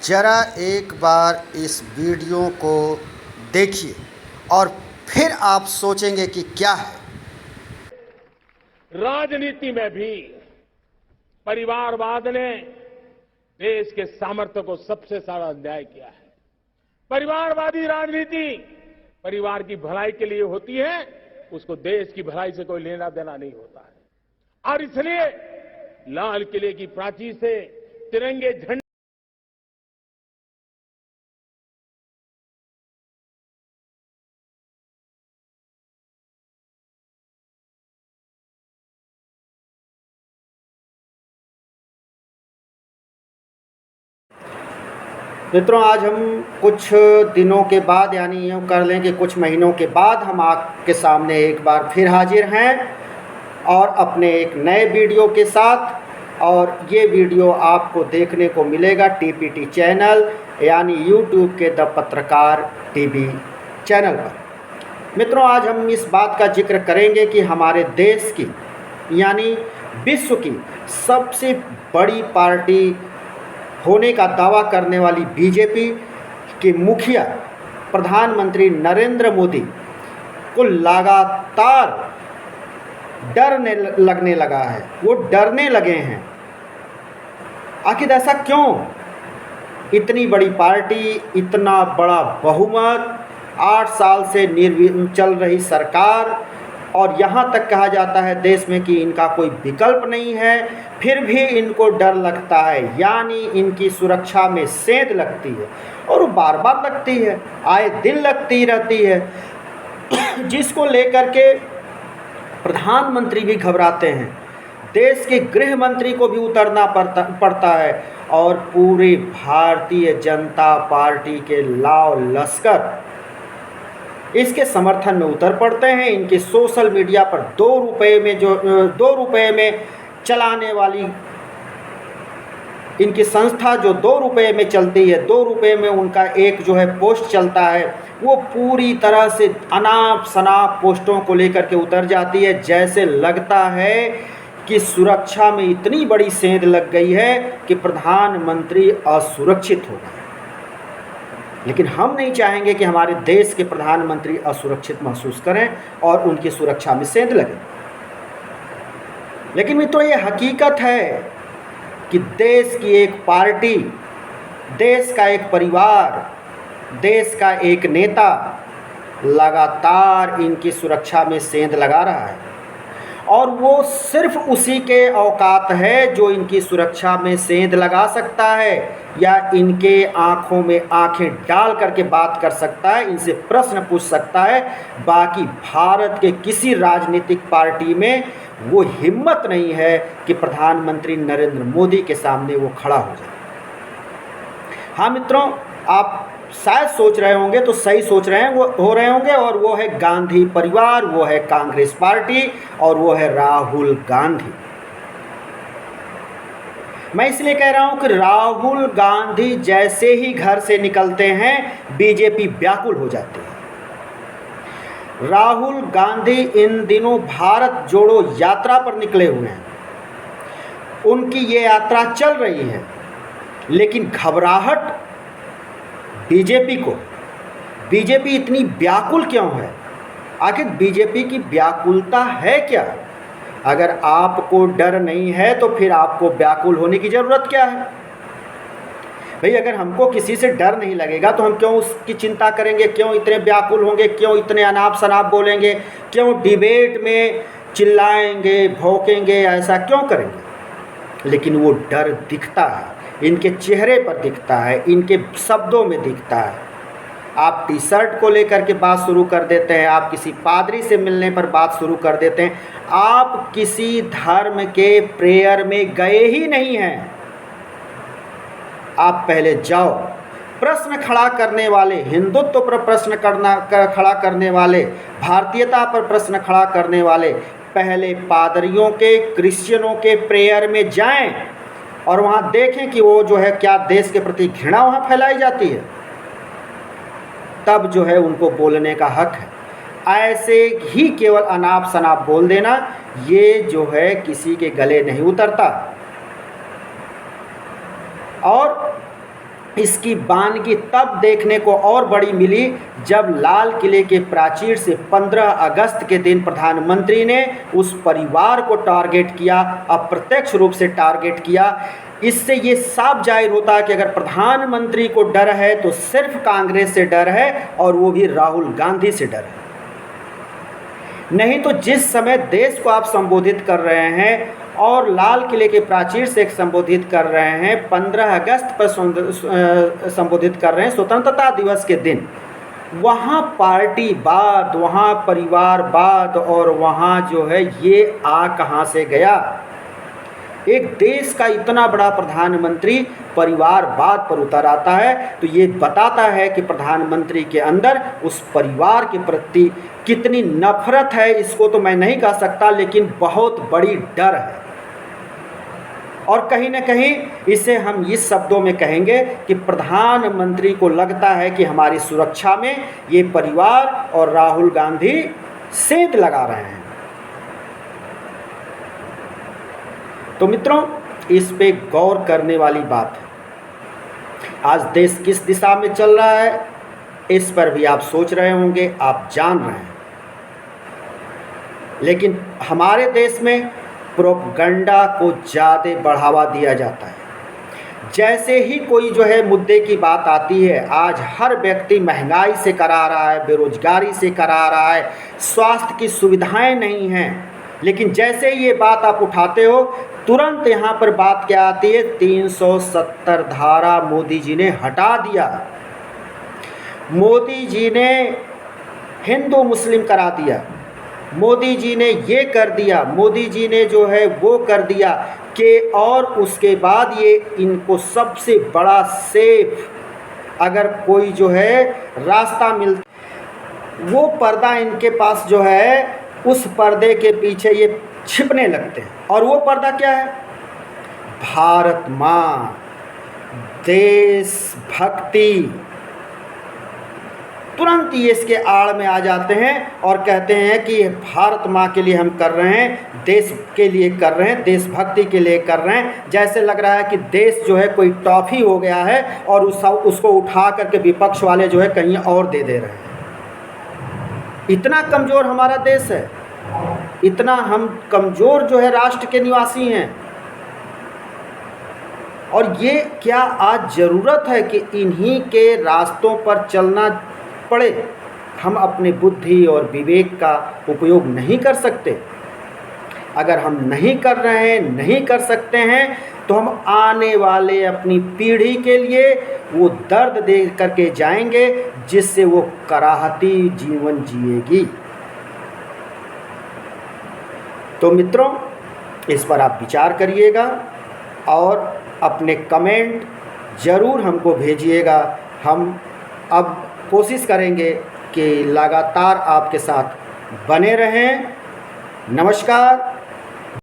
ज़रा एक बार इस वीडियो को देखिए और फिर आप सोचेंगे कि क्या है। राजनीति में भी परिवारवाद ने देश के सामर्थ्य को सबसे ज्यादा अन्याय किया है। परिवारवादी राजनीति परिवार की भलाई के लिए होती है, उसको देश की भलाई से कोई लेना देना नहीं होता है। और इसलिए लाल किले की प्राचीर से तिरंगे झंडे मित्रों, आज हम कुछ दिनों के बाद, यानी यूँ कर लें कि कुछ महीनों के बाद हम आपके सामने एक बार फिर हाजिर हैं और अपने एक नए वीडियो के साथ। और ये वीडियो आपको देखने को मिलेगा टीपीटी चैनल यानी यूट्यूब के द पत्रकार टीवी चैनल पर। मित्रों, आज हम इस बात का जिक्र करेंगे कि हमारे देश की यानी विश्व की सबसे बड़ी पार्टी होने का दावा करने वाली बीजेपी के मुखिया प्रधानमंत्री नरेंद्र मोदी को लगातार डरने लगने लगा है। वो डरने लगे हैं। आखिर ऐसा क्यों? इतनी बड़ी पार्टी, इतना बड़ा बहुमत, 8 साल से चल रही सरकार, और यहाँ तक कहा जाता है देश में कि इनका कोई विकल्प नहीं है, फिर भी इनको डर लगता है, यानी इनकी सुरक्षा में सेंध लगती है। और वो बार बार लगती है, आए दिन लगती रहती है, जिसको लेकर के प्रधानमंत्री भी घबराते हैं, देश के गृह मंत्री को भी उतरना पड़ता है, और पूरे भारतीय जनता पार्टी के लाव लश्कर इसके समर्थन में उतर पड़ते हैं। इनके सोशल मीडिया पर 2 रुपये में चलाने वाली इनकी संस्था जो 2 रुपये में चलती है, 2 रुपये में उनका एक जो है पोस्ट चलता है, वो पूरी तरह से अनाप शनाप पोस्टों को लेकर के उतर जाती है। जैसे लगता है कि सुरक्षा में इतनी बड़ी सेंध लग गई है कि प्रधानमंत्री असुरक्षित हो गए। लेकिन हम नहीं चाहेंगे कि हमारे देश के प्रधानमंत्री असुरक्षित महसूस करें और उनकी सुरक्षा में सेंध लगे। लेकिन मित्रों, ये हकीकत है कि देश की एक पार्टी, देश का एक परिवार, देश का एक नेता लगातार इनकी सुरक्षा में सेंध लगा रहा है, और वो सिर्फ उसी के औकात है जो इनकी सुरक्षा में सेंध लगा सकता है या इनके आंखों में आंखें डाल करके बात कर सकता है, इनसे प्रश्न पूछ सकता है। बाकी भारत के किसी राजनीतिक पार्टी में वो हिम्मत नहीं है कि प्रधानमंत्री नरेंद्र मोदी के सामने वो खड़ा हो जाए। हाँ मित्रों, आप शायद सोच रहे होंगे, तो सही सोच रहे हैं, वो हो रहे होंगे, और वो है गांधी परिवार, वो है कांग्रेस पार्टी, और वो है राहुल गांधी। मैं इसलिए कह रहा हूं कि राहुल गांधी जैसे ही घर से निकलते हैं, बीजेपी व्याकुल हो जाती है। राहुल गांधी इन दिनों भारत जोड़ो यात्रा पर निकले हुए हैं। उनकी ये यात्रा चल रही है, लेकिन घबराहट बीजेपी इतनी व्याकुल क्यों है? आखिर बीजेपी की व्याकुलता है क्या? अगर आपको डर नहीं है तो फिर आपको व्याकुल होने की ज़रूरत क्या है? भाई, अगर हमको किसी से डर नहीं लगेगा तो हम क्यों उसकी चिंता करेंगे? क्यों इतने व्याकुल होंगे? क्यों इतने अनाप शनाप बोलेंगे? क्यों डिबेट में चिल्लाएंगे, भौंकेंगे? ऐसा क्यों करेंगे? लेकिन वो डर दिखता है, इनके चेहरे पर दिखता है, इनके शब्दों में दिखता है। आप टी शर्ट को लेकर के बात शुरू कर देते हैं, आप किसी पादरी से मिलने पर बात शुरू कर देते हैं, आप किसी धर्म के प्रेयर में गए ही नहीं हैं। आप पहले जाओ, प्रश्न खड़ा करने वाले, हिंदुत्व पर प्रश्न खड़ा करने वाले, भारतीयता पर प्रश्न खड़ा करने वाले, पहले पादरियों के, क्रिश्चियनों के प्रेयर में जाएं और वहाँ देखें कि वो जो है क्या देश के प्रति घृणा वहाँ फैलाई जाती है। तब जो है उनको बोलने का हक है। ऐसे ही केवल अनाप शनाप बोल देना, ये जो है किसी के गले नहीं उतरता। और इसकी वानगी तब देखने को और बड़ी मिली जब लाल किले के प्राचीर से 15 अगस्त के दिन प्रधानमंत्री ने उस परिवार को टारगेट किया, अप्रत्यक्ष रूप से टारगेट किया। इससे ये साफ जाहिर होता है कि अगर प्रधानमंत्री को डर है तो सिर्फ कांग्रेस से डर है, और वो भी राहुल गांधी से डर है। नहीं तो जिस समय देश को आप संबोधित कर रहे हैं और लाल किले के प्राचीर से संबोधित कर रहे हैं, 15 अगस्त पर संबोधित कर रहे हैं, स्वतंत्रता दिवस के दिन, वहाँ पार्टीवाद, वहाँ परिवारवाद, और वहाँ जो है ये कहाँ से गया। एक देश का इतना बड़ा प्रधानमंत्री परिवारवाद पर उतर आता है, तो ये बताता है कि प्रधानमंत्री के अंदर उस परिवार के प्रति कितनी नफरत है। इसको तो मैं नहीं कह सकता, लेकिन बहुत बड़ी डर है। और कहीं न कहीं इसे हम इस शब्दों में कहेंगे कि प्रधानमंत्री को लगता है कि हमारी सुरक्षा में ये परिवार और राहुल गांधी सेंध लगा रहे हैं। तो मित्रों, इस पे गौर करने वाली बात है। आज देश किस दिशा में चल रहा है, इस पर भी आप सोच रहे होंगे, आप जान रहे हैं। लेकिन हमारे देश में प्रोपगंडा को ज़्यादा बढ़ावा दिया जाता है। जैसे ही कोई जो है मुद्दे की बात आती है, आज हर व्यक्ति महंगाई से करा रहा है, बेरोजगारी से करा रहा है, स्वास्थ्य की सुविधाएं नहीं हैं। लेकिन जैसे ही ये बात आप उठाते हो, तुरंत यहाँ पर बात क्या आती है, 370 धारा मोदी जी ने हटा दिया, मोदी जी ने हिंदू मुस्लिम करा दिया, मोदी जी ने ये कर दिया, मोदी जी ने जो है वो कर दिया कि, और उसके बाद ये इनको सबसे बड़ा सेफ अगर कोई जो है रास्ता मिलता, वो पर्दा इनके पास जो है, उस पर्दे के पीछे ये छिपने लगते हैं। और वो पर्दा क्या है, भारत माँ, देशभक्ति। तुरंत ये इसके आड़ में आ जाते हैं और कहते हैं कि भारत माँ के लिए हम कर रहे हैं, देश के लिए कर रहे हैं, देशभक्ति के लिए कर रहे हैं। जैसे लग रहा है कि देश जो है कोई टॉफी हो गया है और उसको उठा करके विपक्ष वाले जो है कहीं और दे रहे हैं। इतना कमज़ोर हमारा देश है, इतना हम कमज़ोर जो है राष्ट्र के निवासी हैं। और ये क्या आज ज़रूरत है कि इन्हीं के रास्तों पर चलना पड़े? हम अपने बुद्धि और विवेक का उपयोग नहीं कर सकते? अगर हम नहीं कर रहे हैं, नहीं कर सकते हैं, तो हम आने वाले अपनी पीढ़ी के लिए वो दर्द दे करके जाएंगे जिससे वो कराहती जीवन जिएगी। तो मित्रों, इस पर आप विचार करिएगा और अपने कमेंट ज़रूर हमको भेजिएगा। हम अब कोशिश करेंगे कि लगातार आपके साथ बने रहें। नमस्कार।